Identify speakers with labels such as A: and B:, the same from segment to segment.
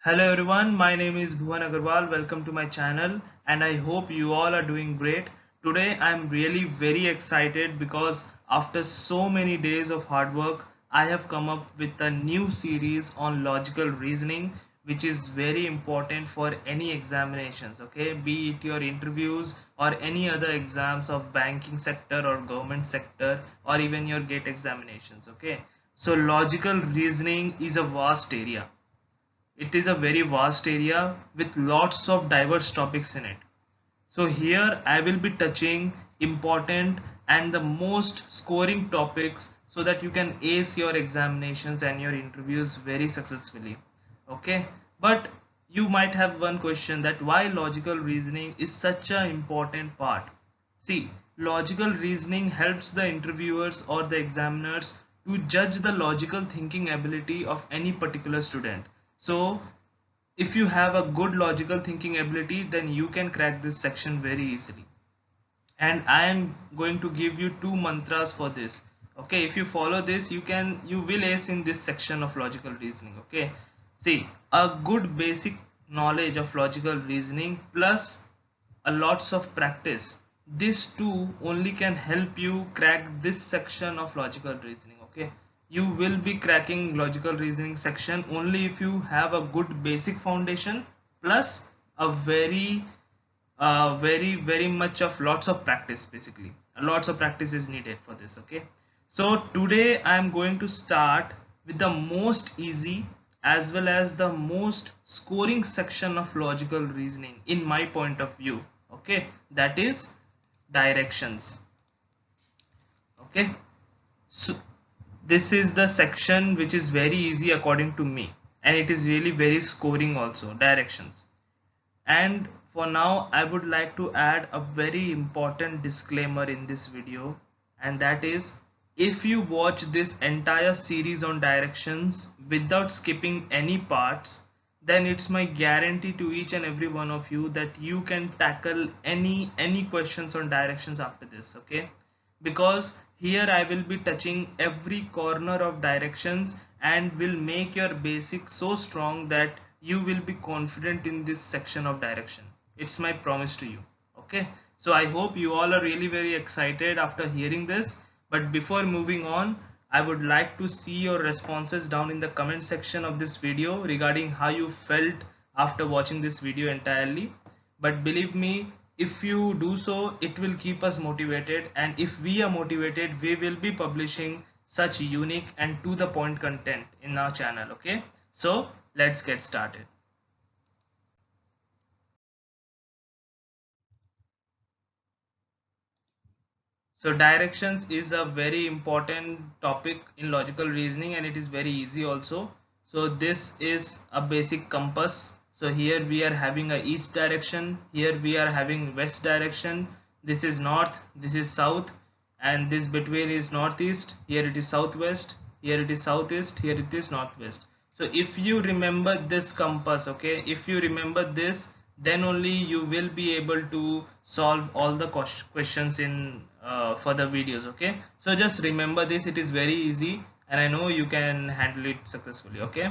A: Hello everyone, my name is Bhuvan Agarwal. Welcome to my channel and I hope you all are doing great. Today I am really very excited because after so many days of hard work, I have come up with a new series on logical reasoning which is very important for any examinations, okay? Be it your interviews or any other exams of banking sector or government sector or even your GATE examinations, okay? So logical reasoning is a vast area. It is a very vast area with lots of diverse topics in it. So here I will be touching important and the most scoring topics so that you can ace your examinations and your interviews very successfully. Okay, but you might have one question that why logical reasoning is such an important part. See, logical reasoning helps the interviewers or the examiners to judge the logical thinking ability of any particular student. So if you have a good logical thinking ability, then you can crack this section very easily. And I am going to give you two mantras for this. Okay, if you follow this, you will ace in this section of logical reasoning. Okay, see, a good basic knowledge of logical reasoning plus a lots of practice, these two only can help you crack this section of logical reasoning. Okay, you will be cracking logical reasoning section only if you have a good basic foundation plus a very much of lots of practice. Basically lots of practice is needed for this. Okay, so today I am going to start with the most easy as well as the most scoring section of logical reasoning in my point of view. Okay, that is directions. Okay, so this is the section which is very easy according to me, and it is really very scoring also, directions. And for now I would like to add a very important disclaimer in this video, and that is, if you watch this entire series on directions without skipping any parts, then it's my guarantee to each and every one of you that you can tackle any questions on directions after this. Okay, because here I will be touching every corner of directions and will make your basics so strong that you will be confident in this section of direction. It's my promise to you. Okay, so I hope you all are really very excited after hearing this. But before moving on, I would like to see your responses down in the comment section of this video regarding how you felt after watching this video entirely. But believe me, if you do so, it will keep us motivated, and if we are motivated, we will be publishing such unique and to the point content in our channel. Okay, so let's get started. So directions is a very important topic in logical reasoning, and it is very easy also. So this is a basic compass. So here we are having a east direction, here we are having west direction, this is north, this is south, and this between is northeast, here it is southwest, here it is southeast, here it is northwest. So if you remember this compass, okay, if you remember this, then only you will be able to solve all the questions in for the videos. Okay, so just remember this, it is very easy and I know you can handle it successfully. Okay,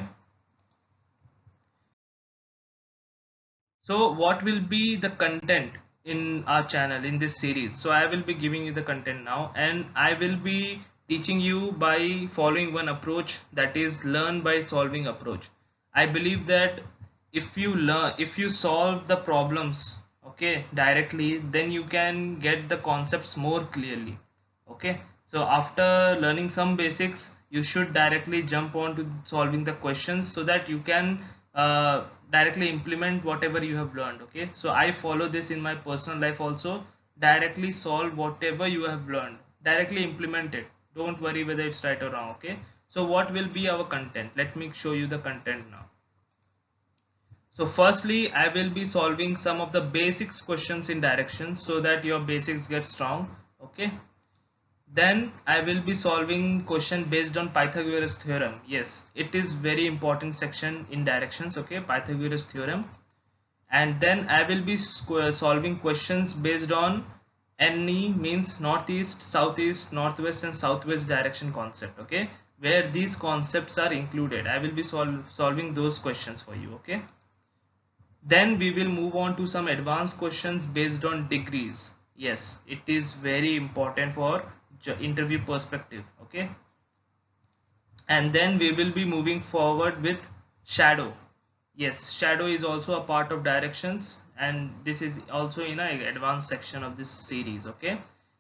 A: so what will be the content in our channel in this series? So I will be giving you the content now, and I will be teaching you by following one approach, that is learn by solving approach. I believe that if you solve the problems, okay, directly, then you can get the concepts more clearly. Okay, so after learning some basics, you should directly jump on to solving the questions so that you can directly implement whatever you have learned. Okay, so I follow this in my personal life also. Directly solve whatever you have learned, directly implement it, don't worry whether it's right or wrong. Okay, so what will be our content? Let me show you the content now. So firstly, I will be solving some of the basics questions in directions so that your basics get strong. Okay, then I will be solving question based on Pythagoras theorem. Yes, it is very important section in directions. Okay, Pythagoras theorem. And then I will be solving questions based on NE, means northeast, southeast, northwest and southwest direction concept. Okay, where these concepts are included. I will be solving those questions for you. Okay, then we will move on to some advanced questions based on degrees. Yes, it is very important for interview perspective. Okay, and then we will be moving forward with shadow. Yes, shadow is also a part of directions, and this is also in an advanced section of this series. Okay,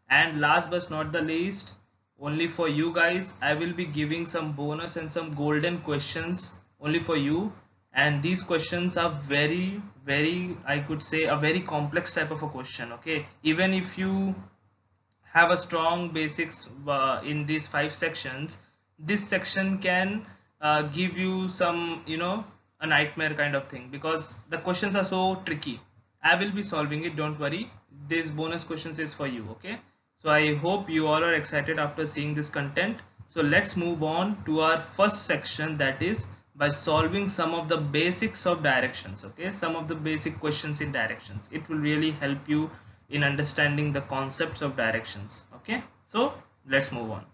A: and last but not the least, only for you guys, I will be giving some bonus and some golden questions only for you. And these questions are very, I could say, a very complex type of a question. Okay, even if you have a strong basics in these 5 sections, this section can give you some, a nightmare kind of thing, because the questions are so tricky. I will be solving it, don't worry. This bonus questions is for you. Okay, so I hope you all are excited after seeing this content. So let's move on to our first section, that is by solving some of the basics of directions. Okay, some of the basic questions in directions. It will really help you in understanding the concepts of directions. Okay, so let's move on.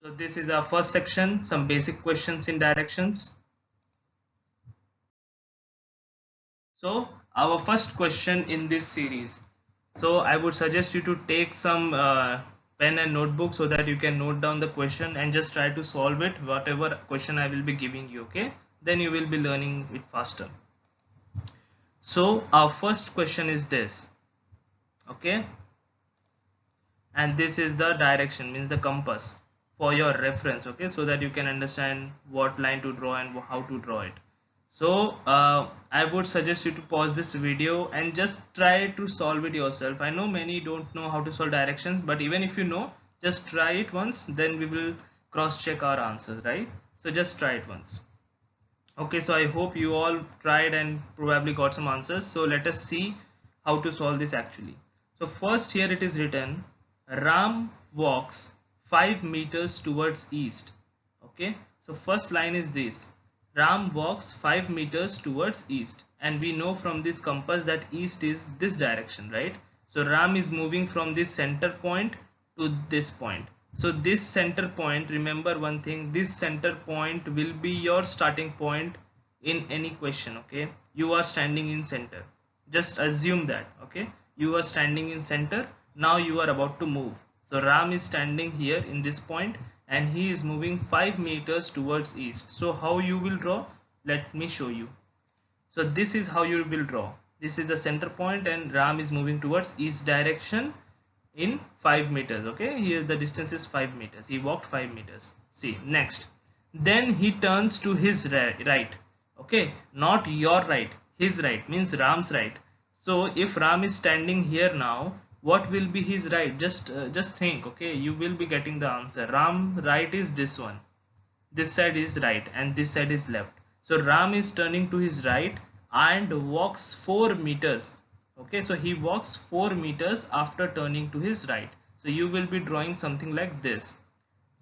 A: So this is our first section, some basic questions in directions. So our first question in this series, so I would suggest you to take some pen and notebook so that you can note down the question and just try to solve it, whatever question I will be giving you. Okay, then you will be learning it faster. So our first question is this. Okay, and this is the direction, means the compass, for your reference. Okay, so that you can understand what line to draw and how to draw it. So I would suggest you to pause this video and just try to solve it yourself. I know many don't know how to solve directions, but even if you know, just try it once, then we will cross check our answers, right? So just try it once. Okay, so I hope you all tried and probably got some answers. So let us see how to solve this actually. So first, here it is written, Ram walks 5 meters towards east. Okay, so first line is this, Ram walks 5 meters towards east, and we know from this compass that east is this direction, right? So Ram is moving from this center point to this point. So this center point, remember one thing, this center point will be your starting point in any question. Okay, you are standing in center, just assume that. Okay, you are standing in center, now you are about to move. So Ram is standing here in this point and he is moving 5 meters towards east. So how you will draw, let me show you. So this is how you will draw. This is the center point and Ram is moving towards east direction in 5 meters. Okay, here the distance is 5 meters. He walked 5 meters. See, next, then he turns to his right. Okay, not your right, his right, means Ram's right. So if Ram is standing here now, what will be his right? Just think. Okay, you will be getting the answer. Ram right is this one, this side is right and this side is left. So Ram is turning to his right and walks 4 meters. Okay, so he walks 4 meters after turning to his right. So you will be drawing something like this,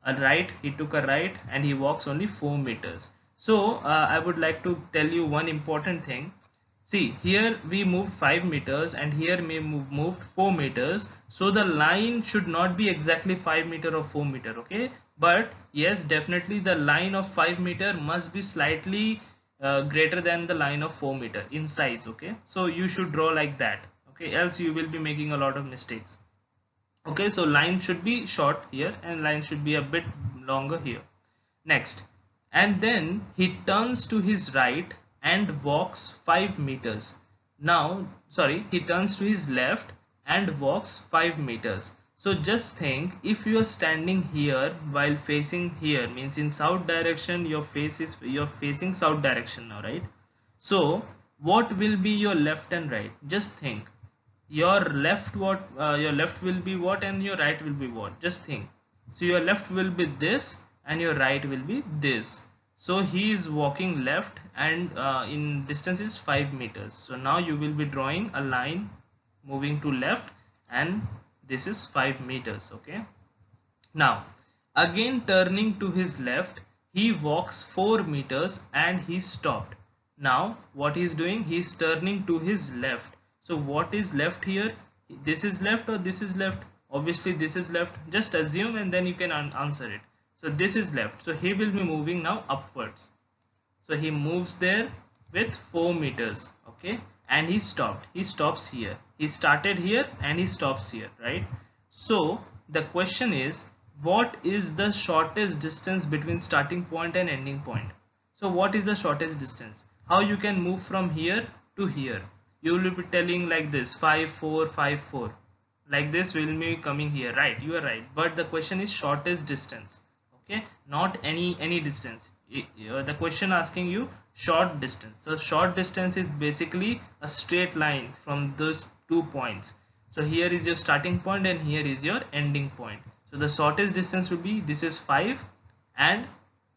A: a right, he took a right and he walks only 4 meters. So I would like to tell you one important thing. See, here we moved 5 meters and here we moved 4 meters. So the line should not be exactly 5 meter or 4 meter. Okay, but yes, definitely the line of 5 meter must be slightly greater than the line of 4 meter in size. Okay, so you should draw like that. Okay, else you will be making a lot of mistakes. Okay, so line should be short here and line should be a bit longer here. Next, and then he turns to his right and walks 5 meters. Now, sorry, he turns to his left and walks 5 meters. So just think, if you are standing here while facing here, means in south direction, you're facing south direction now, right? So what will be your left and right? Just think. Your left your left will be what and your right will be what? Just think. So your left will be this and your right will be this. So he is walking left and in distance is 5 meters. So now you will be drawing a line moving to left and this is 5 meters. Okay, now again turning to his left, he walks 4 meters and he stopped. Now what he is doing, he is turning to his left. So what is left here? This is left or this is left? Obviously this is left. Just assume and then you can answer it. So this is left, so he will be moving now upwards. So he moves there with 4 meters, okay, and he stopped. He stops here. He started here and he stops here, right? So the question is, what is the shortest distance between starting point and ending point? So what is the shortest distance? How you can move from here to here? You will be telling like this, 5 4 5 4, like this will be coming here, right? You are right, but the question is shortest distance, okay, not any distance. The question asking you short distance. So short distance is basically a straight line from those 2 points. So here is your starting point and here is your ending point. So the shortest distance will be, this is 5 and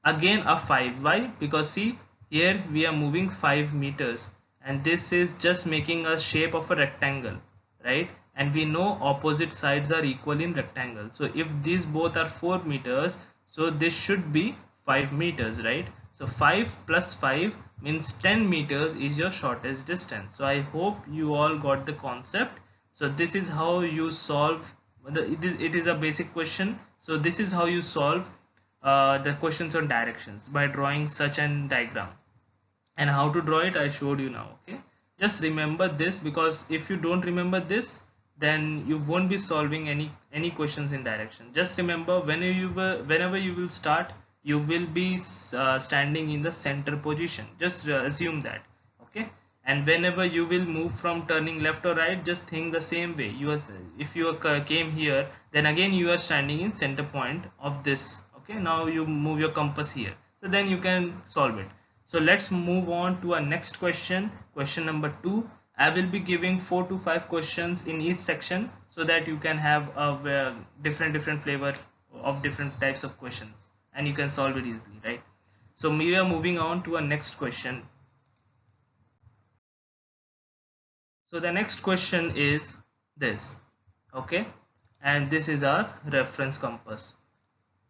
A: again a 5. Why? Because see, here we are moving 5 meters and this is just making a shape of a rectangle, right? And we know opposite sides are equal in rectangle. So if these both are 4 meters, so this should be 5 meters, right? So 5 plus 5 means 10 meters is your shortest distance. So I hope you all got the concept. So this is how you solve it is a basic question. So this is how you solve the questions on directions, by drawing such an diagram. And how to draw it I showed you now, okay? Just remember this, because if you don't remember this, then you won't be solving any questions in direction. Just remember, whenever you will start, you will be standing in the center position. Just assume that, okay? And whenever you will move from turning left or right, just think the same way. If you came here, then again you are standing in center point of this, okay? Now you move your compass here, so then you can solve it. So let's move on to our next question. Question number 2. I will be giving 4 to 5 questions in each section, so that you can have a different flavor of different types of questions and you can solve it easily, right? So we are moving on to our next question. So the next question is this, okay, and this is our reference compass.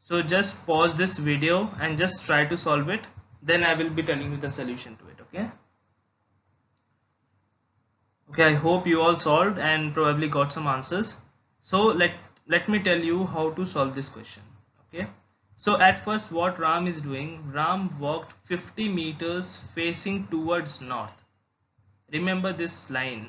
A: So just pause this video and just try to solve it, then I will be telling you the solution to it, okay? Okay, I hope you all solved and probably got some answers. So let me tell you how to solve this question, okay? So at first what Ram is doing, Ram walked 50 meters facing towards north. Remember this line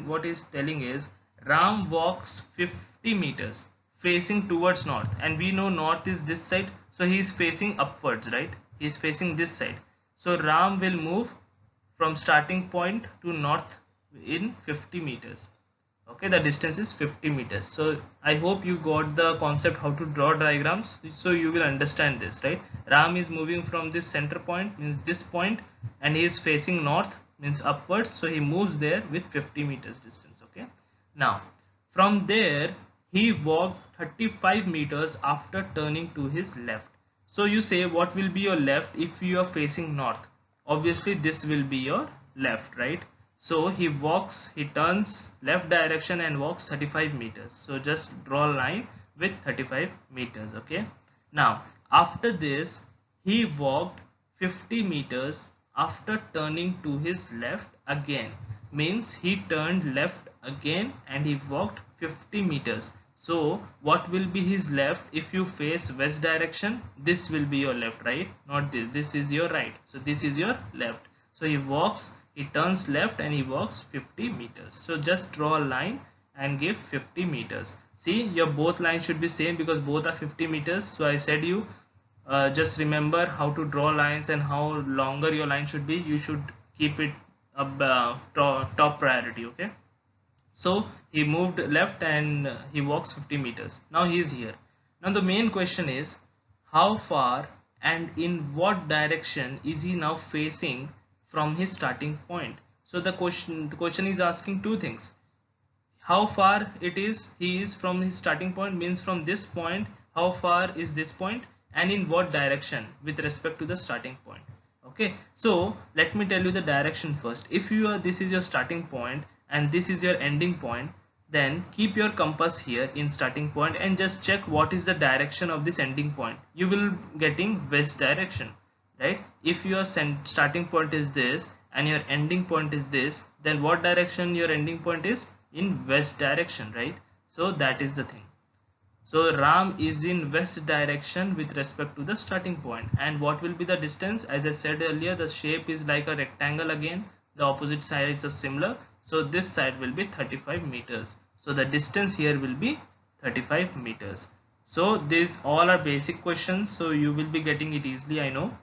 A: what is telling is Ram walks 50 meters facing towards north, and we know north is this side, so he is facing upwards, right? He is facing this side. So Ram will move from starting point to north in 50 meters. Okay, the distance is 50 meters. So I hope you got the concept how to draw diagrams, so you will understand this, right? Ram is moving from this center point, means this point, and he is facing north, means upwards, so he moves there with 50 meters distance, okay? Now from there he walked 35 meters after turning to his left. So you say, what will be your left if you are facing north? Obviously this will be your left, right? So he turns left direction and walks 35 meters. So just draw a line with 35 meters, okay? Now after this he walked 50 meters after turning to his left again, means he turned left again and he walked 50 meters. So what will be his left if you face west direction? This will be your left, right? Not this. This is your right. So this is your left. So he turns left and he walks 50 meters. So just draw a line and give 50 meters. See, your both lines should be same because both are 50 meters. So I said you just remember how to draw lines and how longer your line should be. You should keep it top priority, okay? So he moved left and he walks 50 meters. Now he is here. Now the main question is, how far and in what direction is he now facing from his starting point? So the question is asking two things. How far he is from his starting point, means from this point how far is this point, and in what direction with respect to the starting point. Okay, so let me tell you the direction first. If this is your starting point and this is your ending point, then keep your compass here in starting point and just check what is the direction of this ending point. You will getting west direction. right? If your starting point is this and your ending point is this, then what direction your ending point is? In west direction, right? So that is the thing. So Ram is in west direction with respect to the starting point. And what will be the distance? As I said earlier, the shape is like a rectangle again. The opposite sides are similar. So this side will be 35 meters. So the distance here will be 35 meters. So these all are basic questions. So you will be getting it easily, I know.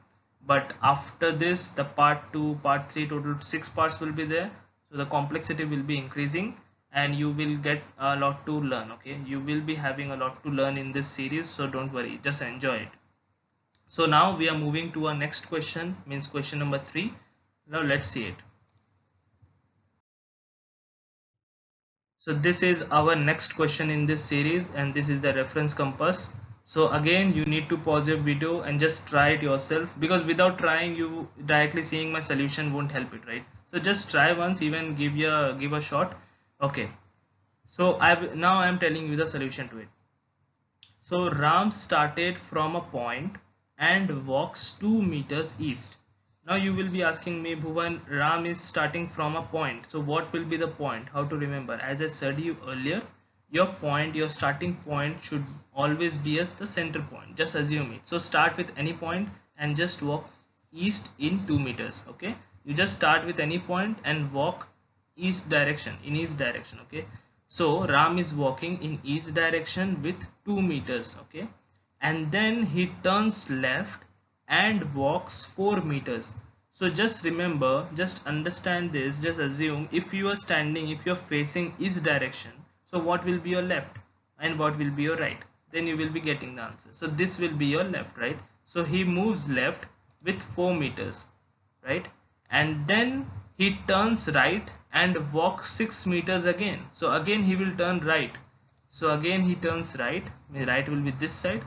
A: But after this, the part 2, part 3, total 6 parts will be there. So the complexity will be increasing and you will get a lot to learn. Okay, you will be having a lot to learn in this series, so don't worry, just enjoy it. So now we are moving to our next question, means question number 3. Now let's see it. So this is our next question in this series and this is the reference compass. So again you need to pause your video and just try it yourself, because without trying, you directly seeing my solution won't help it, right? So just try once, even give a shot. Okay, so now I'm telling you the solution to it. So Ram started from a point and walks 2 meters east. Now you will be asking me, Bhuvan, Ram is starting from a point. So what will be the point? How to remember? As I said you earlier, your point, your starting point should always be as the center point. Just assume it. So start with any point and just walk east in 2 meters. Okay. You just start with any point and walk east direction, in east direction. Okay. So Ram is walking in east direction with 2 meters, okay, and then he turns left and walks 4 meters. So just remember, just understand this, just assume if you are standing, if you are facing east direction, so what will be your left and what will be your right? Then you will be getting the answer. So this will be your left, right? So he moves left with 4 meters, right? And then he turns right and walks 6 meters again. So again he will turn right. So again he turns right. Right will be this side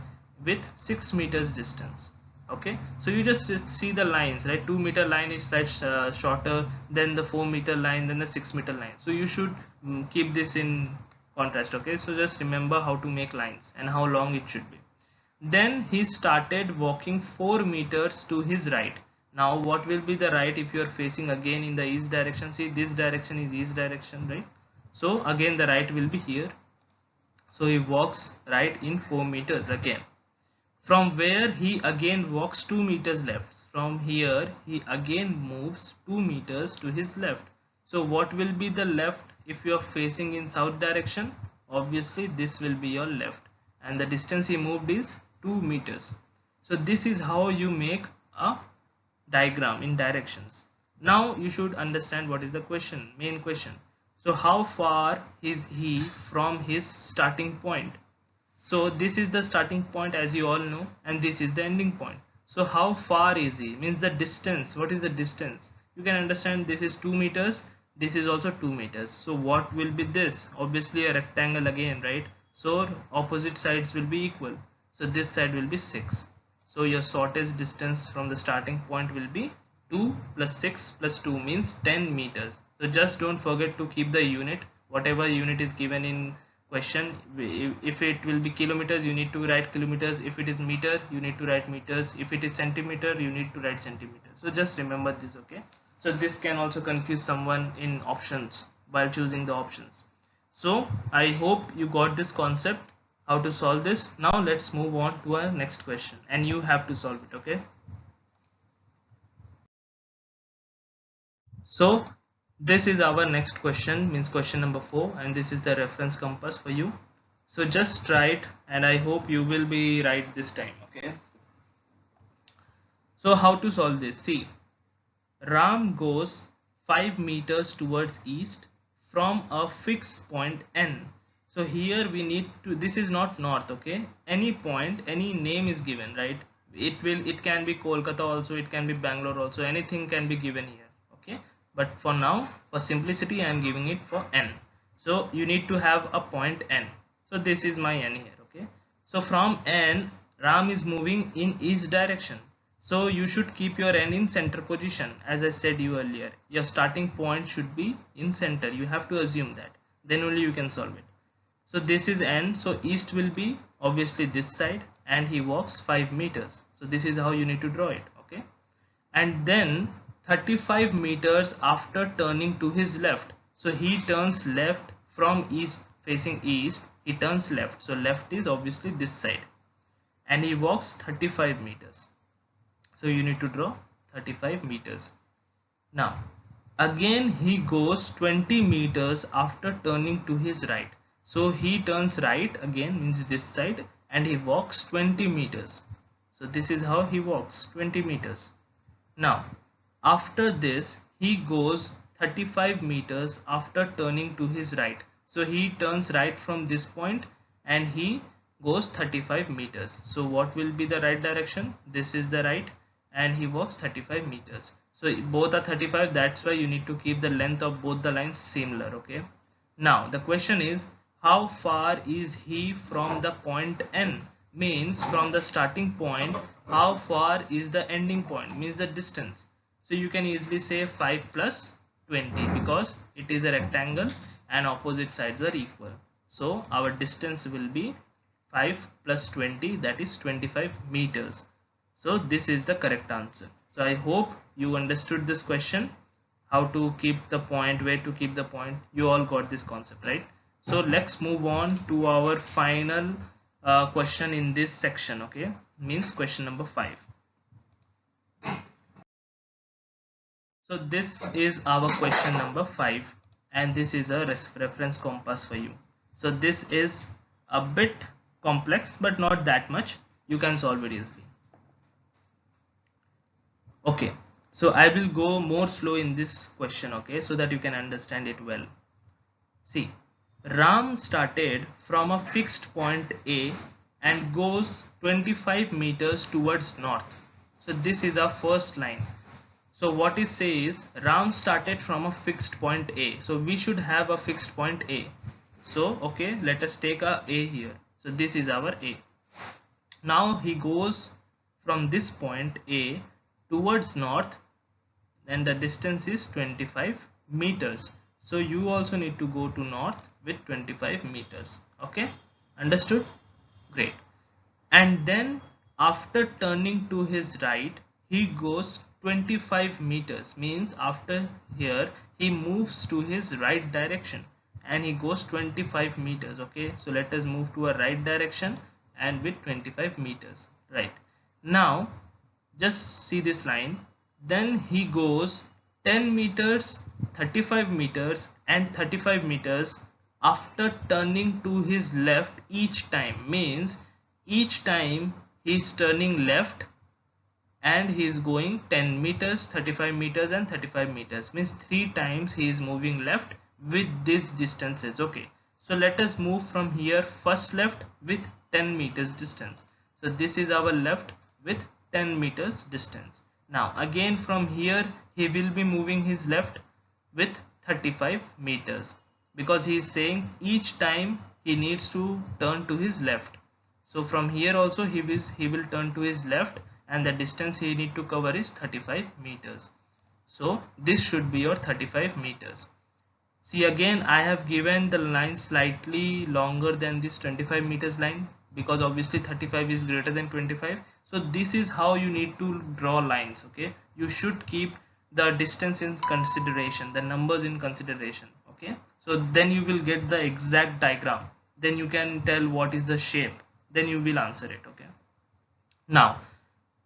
A: with 6 meters distance. Okay. So you just see the lines, right? 2 meter line is slightly shorter than the 4 meter line, then the 6 meter line. So you should keep this in contrast. Okay. So just remember how to make lines and how long it should be. Then he started walking 4 meters to his right. Now what will be the right if you are facing again in the east direction? See, this direction is east direction, right? So again the right will be here. So he walks right in 4 meters again. From where he again walks 2 meters left. From here he again moves 2 meters to his left. So what will be the left if you are facing in south direction? Obviously this will be your left. And the distance he moved is 2 meters. So this is how you make a diagram in directions. Now you should understand what is the question, main question. So how far is he from his starting point? So this is the starting point, as you all know, and this is the ending point. So how far is he? Means the distance. What is the distance? You can understand this is 2 meters. This is also 2 meters. So what will be this? Obviously a rectangle again, right? So opposite sides will be equal. So this side will be 6. So your shortest distance from the starting point will be 2 plus 6 plus 2 means 10 meters. So just don't forget to keep the unit. Whatever unit is given in question, if it will be kilometers, you need to write kilometers. If it is meter, you need to write meters. If it is centimeter, you need to write centimeter. So just remember this, okay? So this can also confuse someone in options while choosing the options. So I hope you got this concept, how to solve this. Now let's move on to our next question and you have to solve it, okay? So this is our next question, means question number 4, and this is the reference compass for you. So just try it and I hope you will be right this time, okay? So how to solve this? See, Ram goes 5 meters towards east from a fixed point N. So here we need to, this is not north, okay? Any point, any name is given, right? It can be Kolkata also, it can be Bangalore also, anything can be given here, okay? But for now, for simplicity, I am giving it for N. So you need to have a point N. So this is my N here, okay? So from N, Ram is moving in east direction. So you should keep your N in center position. As I said you earlier, your starting point should be in center. You have to assume that. Then only you can solve it. So this is N. So east will be obviously this side and he walks 5 meters. So this is how you need to draw it. Okay. and then 35 meters after turning to his left. So he turns left from east, facing east, he turns left. So left is obviously this side, and he walks 35 meters. So you need to draw 35 meters. Now again he goes 20 meters after turning to his right. So he turns right again, means this side, and he walks 20 meters. So this is how he walks 20 meters. Now after this he goes 35 meters after turning to his right. So he turns right from this point and he goes 35 meters. So what will be the right direction? This is the right, and he walks 35 meters. So both are 35, that's why you need to keep the length of both the lines similar. Okay, now the question is, how far is he from the point N? Means from the starting point, how far is the ending point, means the distance. So you can easily say 5 plus 20, because it is a rectangle and opposite sides are equal. So our distance will be 5 plus 20, that is 25 meters. So this is the correct answer. So I hope you understood this question, how to keep the point, where to keep the point. You all got this concept, right? So let's move on to our final question in this section. Okay, means question number 5. So this is our question number 5, and this is a reference compass for you. So this is a bit complex, but not that much. You can solve it easily. Okay, so I will go more slow in this question, okay, so that you can understand it well. See, Ram started from a fixed point A and goes 25 meters towards north. So this is our first line. So what it says, Ram started from a fixed point A. So we should have a fixed point A. So okay, let us take a A here. So this is our A. Now he goes from this point A towards north, and the distance is 25 meters. So you also need to go to north with 25 meters. Okay, understood? Great. And then after turning to his right, he goes 25 meters, means after here he moves to his right direction and he goes 25 meters. Okay, so let us move to a right direction and with 25 meters. Right, now just see this line. Then he goes 10 meters, 35 meters and 35 meters after turning to his left each time, means each time he is turning left and he is going 10 meters, 35 meters and 35 meters, means 3 times he is moving left with these distances. Okay, so let us move from here first left with 10 meters distance. So this is our left with 10 meters distance. Now again from here he will be moving his left with 35 meters, because he is saying each time he needs to turn to his left. So from here also he will turn to his left, and the distance he need to cover is 35 meters. So this should be your 35 meters. See, again I have given the line slightly longer than this 25 meters line, because obviously 35 is greater than 25. So this is how you need to draw lines. Okay, you should keep the distance in consideration, the numbers in consideration. Okay, so then you will get the exact diagram, then you can tell what is the shape, then you will answer it. Okay, now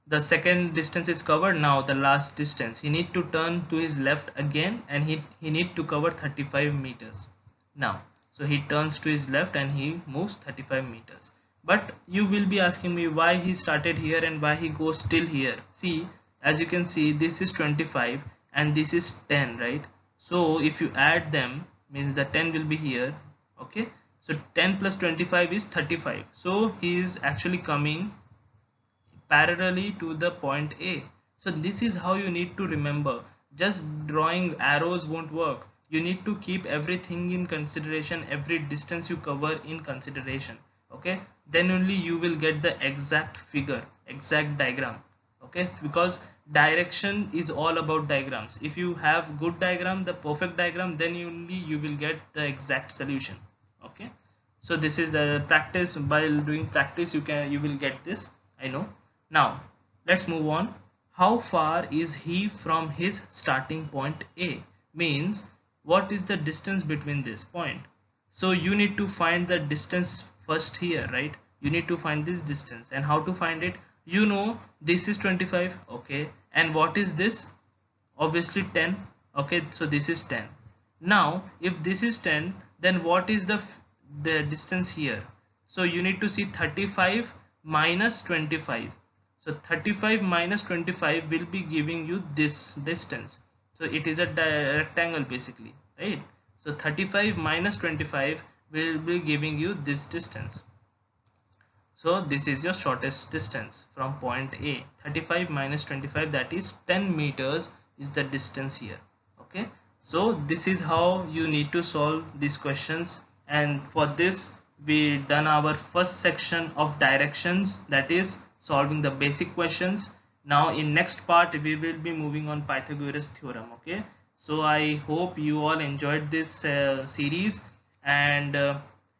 A: the second distance is covered. Now the last distance, he need to turn to his left again, and he need to cover 35 meters. Now so he turns to his left and he moves 35 meters. But you will be asking me why he started here and why he goes still here. See, as you can see, this is 25 and this is 10, right? So if you add them, means the 10 will be here. Okay, so 10 plus 25 is 35. So he is actually coming parallelly to the point A. So this is how you need to remember. Just drawing arrows won't work. You need to keep everything in consideration, every distance you cover in consideration. Okay, then only you will get the exact figure, exact diagram. Okay, because direction is all about diagrams. If you have good diagram, the perfect diagram, then only you will get the exact solution. Okay, so this is the practice. While doing practice, you will get this, I know. Now let's move on. how far is he from his starting point A? Means what is the distance between this point? So you need to find the distance first here, right? You need to find this distance, and how to find it? You know this is 25, okay, and what is this? Obviously 10, okay, so this is 10. Now if this is 10, then what is the distance here? So you need to see 35 minus 25. So 35 minus 25 will be giving you this distance. So it is a rectangle basically, right? So 35 minus 25 will be giving you this distance. So this is your shortest distance from point A. 35 minus 25, that is 10 meters is the distance here. Okay. So this is how you need to solve these questions, and for this we done our first section of directions, that is solving the basic questions. Now in next part we will be moving on Pythagoras theorem. Okay. So I hope you all enjoyed this series, and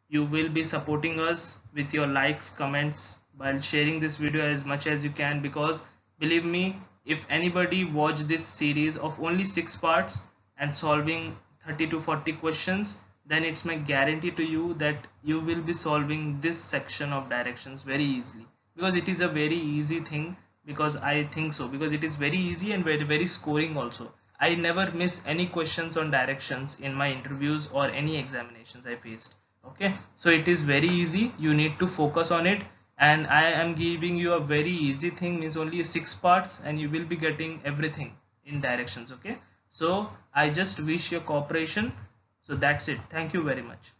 A: you will be supporting us with your likes, comments, while sharing this video as much as you can, because believe me, if anybody watch this series of only 6 parts and solving 30 to 40 questions, then it's my guarantee to you that you will be solving this section of directions very easily, because it is a very easy thing. Because I think so, because it is very easy and very scoring also. I never miss any questions on directions in my interviews or any examinations I faced. Okay, so it is very easy, you need to focus on it, and I am giving you a very easy thing, means only 6 parts, and you will be getting everything in directions. Okay, so I just wish your cooperation. So that's it. Thank you very much.